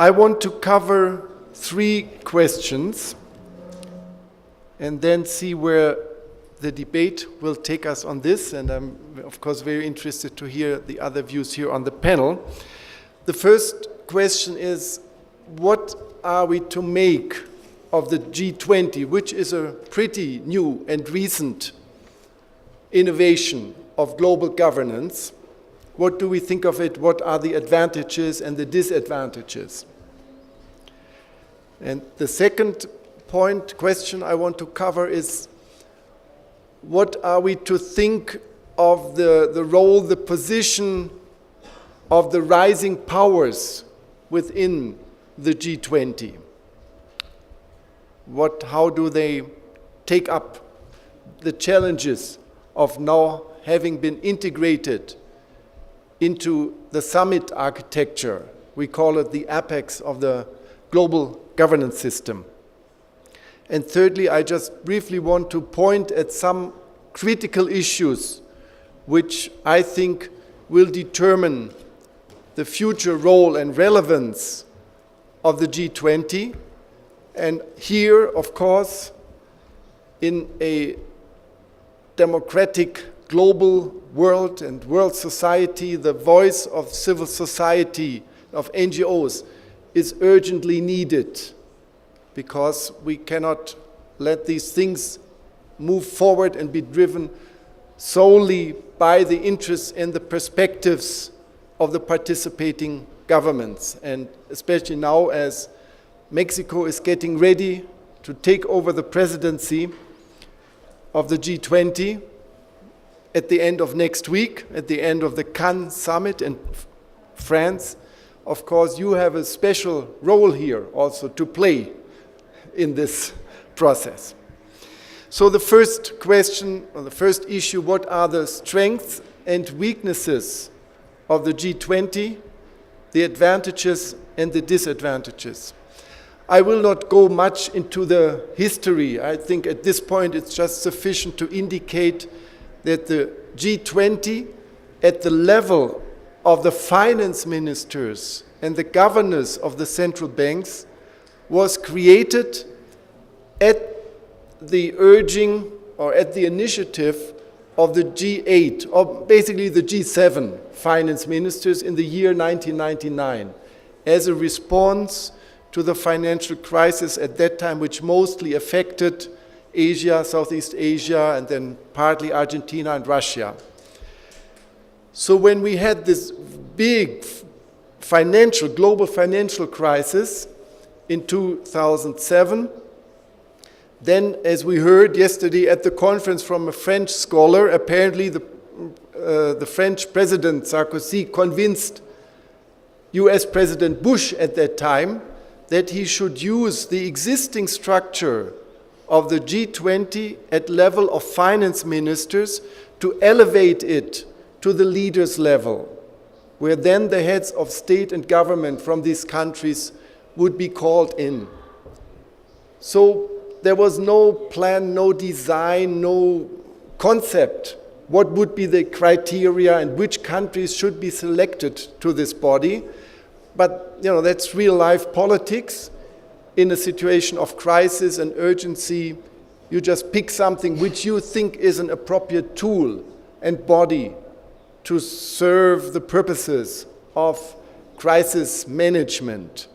I want to cover 3 questions and then see where the debate will take us on this, and I'm of course very interested to hear the other views here on the panel. The first question is, what are we to make of the G20, which is a pretty new and recent innovation of global governance? What do we think of it? What are the advantages and the disadvantages? And the second question I want to cover is, what are we to think of the role, the position of the rising powers within the G20? How do they take up the challenges of now having been integrated into the summit architecture? We call it the apex of the global governance system. And thirdly, I just briefly want to point at some critical issues which I think will determine the future role and relevance of the G20. And here, of course, in a democratic global world and world society, the voice of civil society, of NGOs, is urgently needed, because we cannot let these things move forward and be driven solely by the interests and the perspectives of the participating governments. And especially now, as Mexico is getting ready to take over the presidency of the G20 at the end of next week, at the end of the Cannes summit in France, of course you have a special role here also to play in this process. So the first question, or the first issue, what are the strengths and weaknesses of the G20, the advantages and the disadvantages? I will not go much into the history. I think at this point it's just sufficient to indicate that the G20, at the level of the finance ministers and the governors of the central banks, was created at the urging or at the initiative of the G8, or basically the G7 finance ministers in the year 1999, as a response to the financial crisis at that time, which mostly affected Asia, Southeast Asia, and then partly Argentina and Russia. So when we had this big global financial crisis in 2007, then, as we heard yesterday at the conference from a French scholar, apparently the French President Sarkozy convinced US President Bush at that time that he should use the existing structure of the G20 at level of finance ministers to elevate it to the leaders level, where then the heads of state and government from these countries would be called in. So there was no plan, no design, no concept what would be the criteria and which countries should be selected to this body. But that's real life politics. In a situation of crisis and urgency, you just pick something which you think is an appropriate tool and body to serve the purposes of crisis management.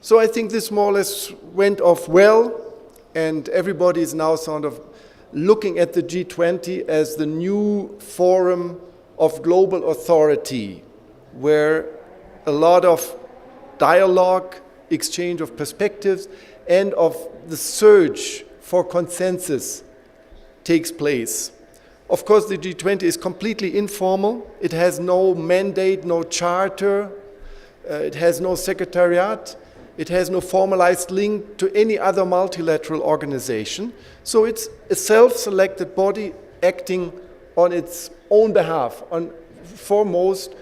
So I think this more or less went off well, and everybody is now sort of looking at the G20 as the new forum of global authority, where a lot of dialogue, exchange of perspectives, and of the search for consensus takes place. Of course, the G20 is completely informal. It has no mandate, no charter. It has no secretariat. It has no formalized link to any other multilateral organization. So it's a self-selected body acting on its own behalf, on foremost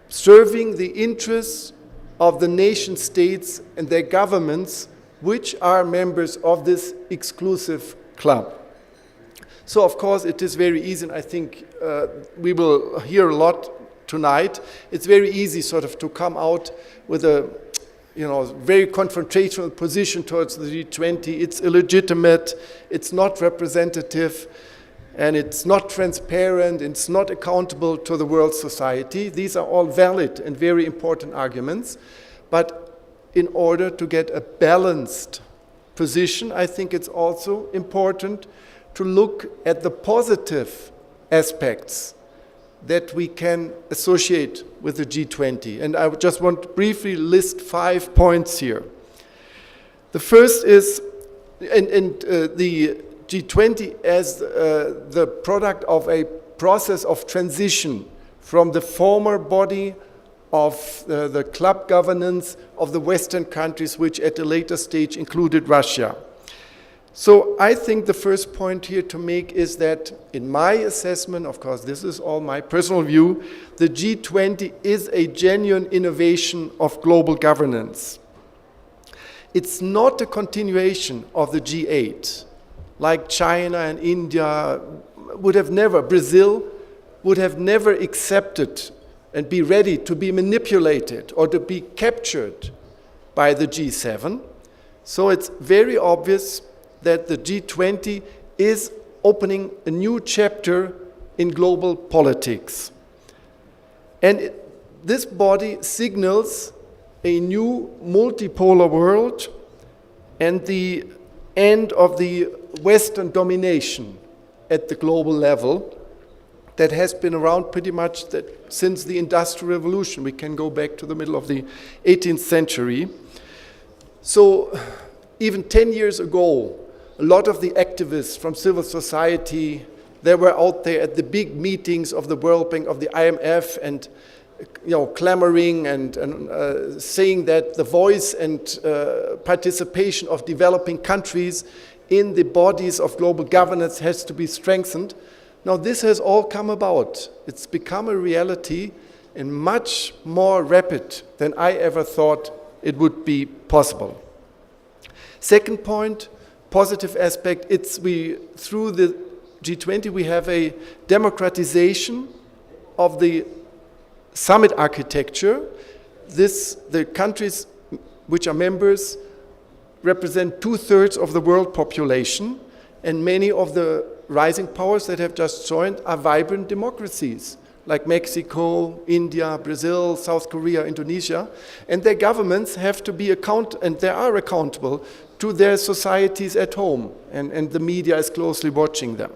serving the interests of the nation states and their governments, which are members of this exclusive club. So, of course, it is very easy, and I think we will hear a lot tonight. It's very easy sort of to come out with a very confrontational position towards the G20. It's illegitimate, it's not representative, and it's not transparent, it's not accountable to the world society. These are all valid and very important arguments. But in order to get a balanced position, I think it's also important to look at the positive aspects that we can associate with the G20. And I just want to briefly list 5 points here. The first is, the G20 as the product of a process of transition from the former body of the club governance of the Western countries, which at a later stage included Russia. So I think the first point here to make is that in my assessment, of course this is all my personal view, the G20 is a genuine innovation of global governance. It's not a continuation of the G8, like China and India would have never, Brazil would have never accepted and be ready to be manipulated or to be captured by the G7. So it's very obvious that the G20 is opening a new chapter in global politics. And this body signals a new multipolar world and the end of the Western domination at the global level that has been around pretty much since the Industrial Revolution. We can go back to the middle of the 18th century. So even 10 years ago, a lot of the activists from civil society, they were out there at the big meetings of the World Bank, of the IMF, and clamoring and saying that the voice and participation of developing countries in the bodies of global governance has to be strengthened. Now this has all come about. It's become a reality and much more rapid than I ever thought it would be possible. Second point, positive aspect, through the G20 we have a democratization of the summit architecture. The countries which are members represent 2/3 of the world population, and many of the rising powers that have just joined are vibrant democracies, like Mexico, India, Brazil, South Korea, Indonesia, and their governments have to be and they are accountable to their societies at home, and the media is closely watching them.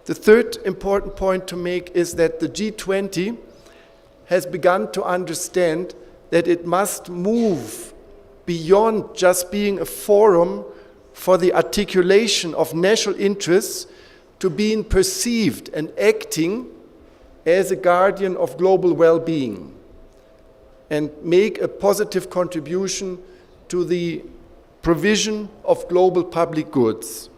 The third important point to make is that the G20 has begun to understand that it must move beyond just being a forum for the articulation of national interests to being perceived and acting as a guardian of global well-being and make a positive contribution to the provision of global public goods.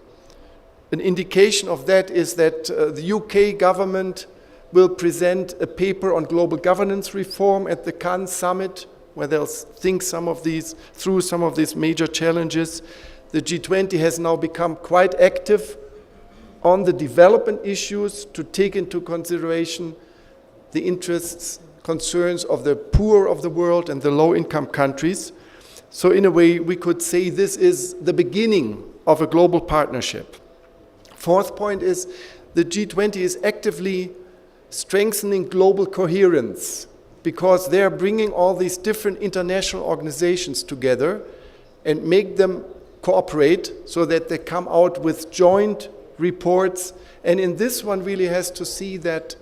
An indication of that is that the UK government will present a paper on global governance reform at the Cannes summit, where they'll think through some of these major challenges. The G20 has now become quite active on the development issues to take into consideration the interests, concerns of the poor of the world and the low-income countries. So in a way, we could say this is the beginning of a global partnership. Fourth point is the G20 is actively strengthening global coherence because they are bringing all these different international organizations together and make them cooperate so that they come out with joint reports. And in this one really has to see that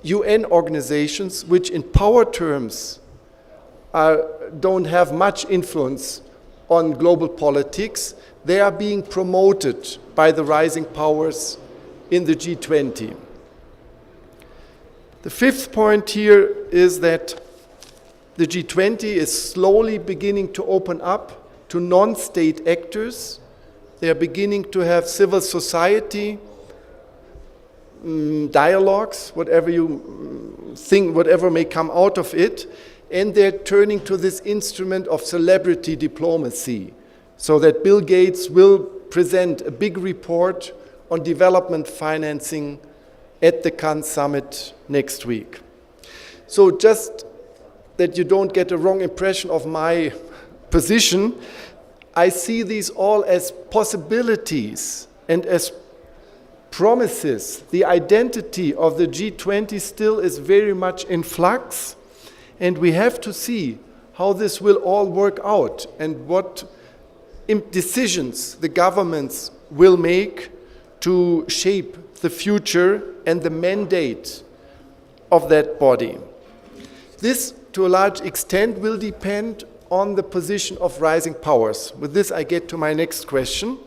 UN organizations, which in power terms don't have much influence on global politics, they are being promoted by the rising powers in the G20. The fifth point here is that the G20 is slowly beginning to open up to non-state actors. They are beginning to have civil society dialogues, whatever you think, whatever may come out of it, and they're turning to this instrument of celebrity diplomacy, so that Bill Gates will present a big report on development financing at the Cannes summit next week. So just that you don't get a wrong impression of my position, I see these all as possibilities and as promises. The identity of the G20 still is very much in flux, and we have to see how this will all work out and what decisions the governments will make to shape the future and the mandate of that body. This, to a large extent, will depend on the position of rising powers. With this, I get to my next question.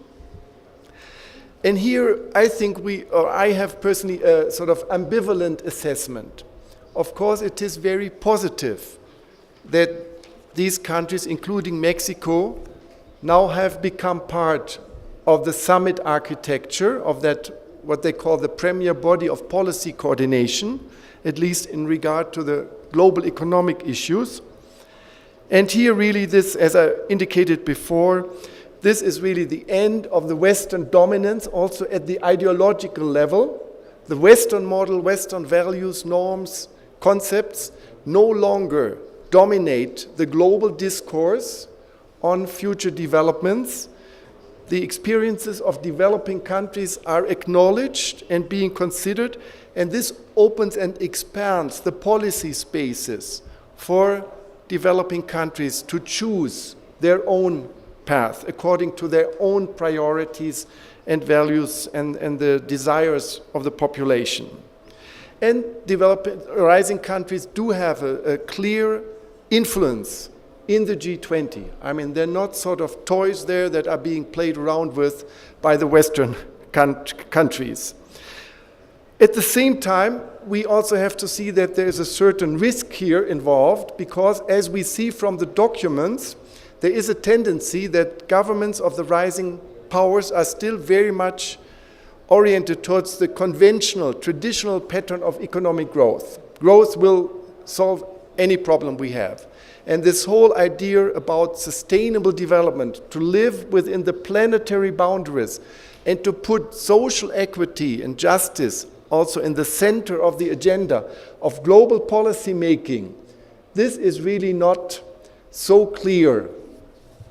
And here, I think I have personally a sort of ambivalent assessment. Of course, it is very positive that these countries, including Mexico, now have become part of the summit architecture of that, what they call the premier body of policy coordination, at least in regard to the global economic issues. And here really this, as I indicated before, this is really the end of the Western dominance, also at the ideological level. The Western model, Western values, norms, concepts no longer dominate the global discourse on future developments. The experiences of developing countries are acknowledged and being considered, and this opens and expands the policy spaces for developing countries to choose their own path according to their own priorities and values and the desires of the population. And rising countries do have a clear influence in the G20. I mean, they're not sort of toys there that are being played around with by the Western countries. At the same time, we also have to see that there is a certain risk here involved, because as we see from the documents, there is a tendency that governments of the rising powers are still very much oriented towards the conventional, traditional pattern of economic growth. Growth will solve any problem we have. And this whole idea about sustainable development, to live within the planetary boundaries and to put social equity and justice also in the center of the agenda of global policy making, this is really not so clear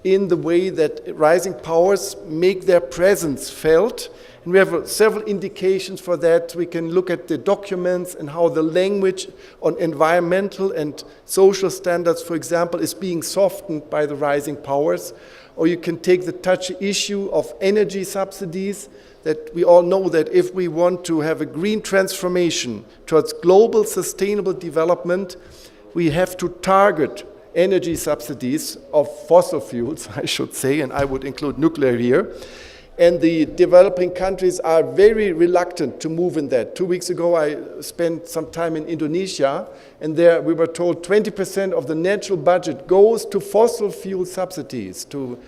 in the way that rising powers make their presence felt. And we have several indications for that. We can look at the documents and how the language on environmental and social standards, for example, is being softened by the rising powers. Or you can take the touchy issue of energy subsidies, that we all know that if we want to have a green transformation towards global sustainable development, we have to target energy subsidies of fossil fuels, I should say, and I would include nuclear here. And the developing countries are very reluctant to move in that. 2 weeks ago, I spent some time in Indonesia, and there we were told 20% of the natural budget goes to fossil fuel subsidies, to,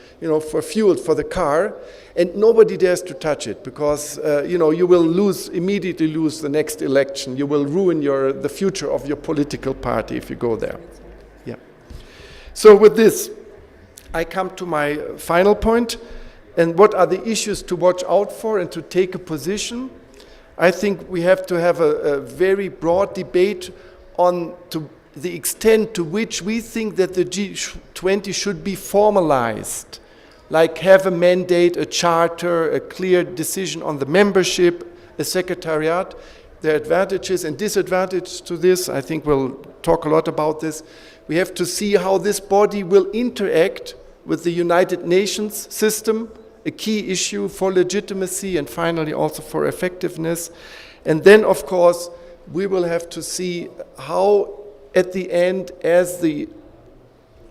for fuel for the car, and nobody dares to touch it because, you will immediately lose the next election. You will ruin the future of your political party if you go there. Yeah. So with this, I come to my final point. And what are the issues to watch out for and to take a position? I think we have to have a very broad debate on to the extent to which we think that the G20 should be formalized, like have a mandate, a charter, a clear decision on the membership, a secretariat. There are advantages and disadvantages to this. I think we'll talk a lot about this. We have to see how this body will interact with the United Nations system, a key issue for legitimacy and finally also for effectiveness. And then, of course, we will have to see how, at the end, as the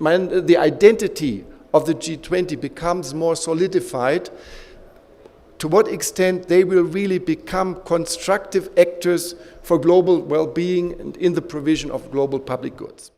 identity of the G20 becomes more solidified, to what extent they will really become constructive actors for global well-being and in the provision of global public goods.